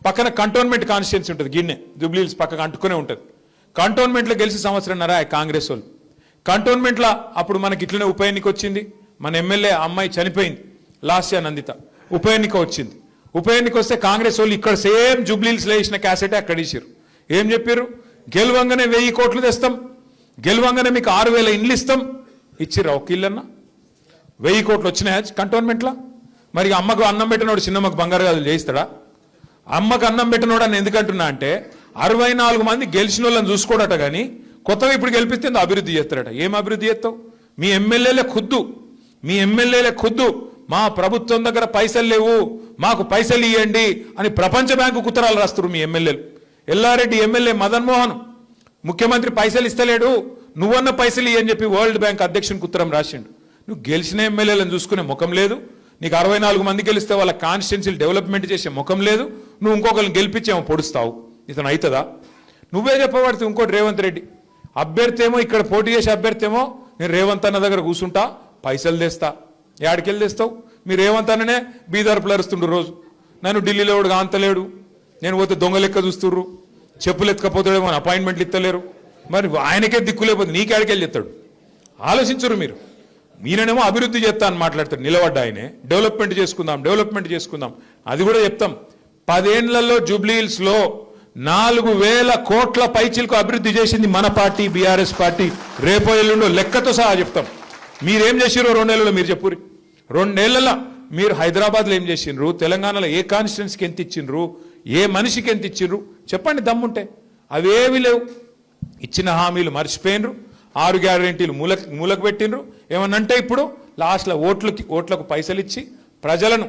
పక్కన cantonment constituency ఉంటుంది, గిన్నె జూబ్లీహిల్స్ పక్కకు అంటుకునే ఉంటుంది. కంటోన్మెంట్లో గెలిచి సంవత్సరంన్నర కాంగ్రెస్ వాళ్ళు. కంటోన్మెంట్లో అప్పుడు మనకి ఇట్లనే ఉప ఎన్నిక వచ్చింది. మన ఎమ్మెల్యే అమ్మాయి చనిపోయింది, లాస్యా నందిత. ఉప ఎన్నిక వచ్చింది. ఉప ఎన్నిక వస్తే కాంగ్రెస్ వాళ్ళు ఇక్కడ సేమ్ జూబ్లీహిల్స్లో వేసిన క్యాసెటే అక్కడ ఇచ్చారు. ఏం చెప్పారు? గెలవంగానే 1000 కోట్లు తెస్తాం, గెలవంగానే మీకు 6000 ఇండ్లు ఇస్తాం. ఇచ్చిర్రా ఒక ఇల్లన్నా? 1000 కోట్లు వచ్చినాయా కంటోన్మెంట్లో? మరి అమ్మకు అన్నం పెట్టినోడు చిన్నమ్మకు బంగారు గాజులు చేయిస్తాడా? అమ్మకు అన్నం పెట్టినోడు అని ఎందుకంటున్నా అంటే 64 మంది గెలిచిన వాళ్ళని చూసుకోడట, కానీ కొత్తగా ఇప్పుడు గెలిపిస్తే అభివృద్ధి చేస్తారట. ఏం అభివృద్ధి చేస్తావు? మీ ఎమ్మెల్యేలే ఖుద్దు మా ప్రభుత్వం దగ్గర పైసలు లేవు, మాకు పైసలు ఇవ్వండి అని ప్రపంచ బ్యాంకు ఉత్తరాలు రాస్తారు మీ ఎమ్మెల్యేలు. ఎల్లారెడ్డి ఎమ్మెల్యే మదన్ మోహన్ ముఖ్యమంత్రి పైసలు ఇస్తలేడు, నువ్వన్న పైసలు ఇవ్వని చెప్పి వరల్డ్ బ్యాంక్ అధ్యక్షునికి ఉత్తరం రాసిండు. నువ్వు గెలిచిన ఎమ్మెల్యేలను చూసుకునే ముఖం లేదు, నీకు 64 మంది గెలిస్తే వాళ్ళ కాన్స్టిట్యున్సీలు డెవలప్మెంట్ చేసే ముఖం లేదు, నువ్వు ఇంకొకరిని గెలిపించేమో పొడుస్తావు. ఇతను అవుతుందా? నువ్వే చెప్పబడితే ఇంకోటి రేవంత్ రెడ్డి అభ్యర్థి ఏమో, ఇక్కడ పోటీ చేసే అభ్యర్థి ఏమో నేను రేవంత్ అన్న దగ్గర కూర్చుంటా, పైసలు తెస్తా. ఏడికెళ్ళి తెస్తావు? మీరు రేవంత్ అన్ననే బీదర్పులు అరుస్తుండ్రు రోజు. నన్ను ఢిల్లీలో కూడా కాంతలేడు, నేను పోతే దొంగ లెక్క చూస్తుర్రు, చెప్పులు ఎత్తుకపోతాడేమో, అపాయింట్మెంట్లు ఇస్తలేరు. మరి ఆయనకే దిక్కు లేకపోతే నీకేడికెళ్ళి చెప్తాడు? ఆలోచించరు మీరు. మీరేమో అభివృద్ధి చేస్తా అని మాట్లాడతాడు, నిలబడ్డా ఆయనే. డెవలప్మెంట్ చేసుకుందాం అది కూడా చెప్తాం. 10 ఏళ్లలో జూబ్లీహిల్స్లో 4000 కోట్ల పైచిలకు అభివృద్ధి చేసింది మన పార్టీ, బీఆర్ఎస్ పార్టీ. రేపో ఎల్లుండో లెక్కతో సహా చెప్తాం. మీరేం చేసిరో 2 ఏళ్లలో మీరు చెప్పురి. 2 ఏళ్లలో మీరు హైదరాబాద్లో ఏం చేసిండ్రు, తెలంగాణలో ఏ కాన్స్టిట్యున్సీకి ఎంత ఇచ్చిండ్రు, ఏ మనిషికి ఎంత ఇచ్చిండ్రు చెప్పండి దమ్ముంటే. అవేవి లేవు. ఇచ్చిన హామీలు మర్చిపోయినరు, 6 గ్యారెంటీలు మూలకు పెట్టినరు. ఏమన్నంటే ఇప్పుడు లాస్ట్లో ఓట్లకు పైసలు ఇచ్చి ప్రజలను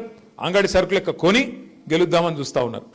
అంగడి సరుకు లెక్క కొని గెలుద్దామని చూస్తూ ఉన్నారు.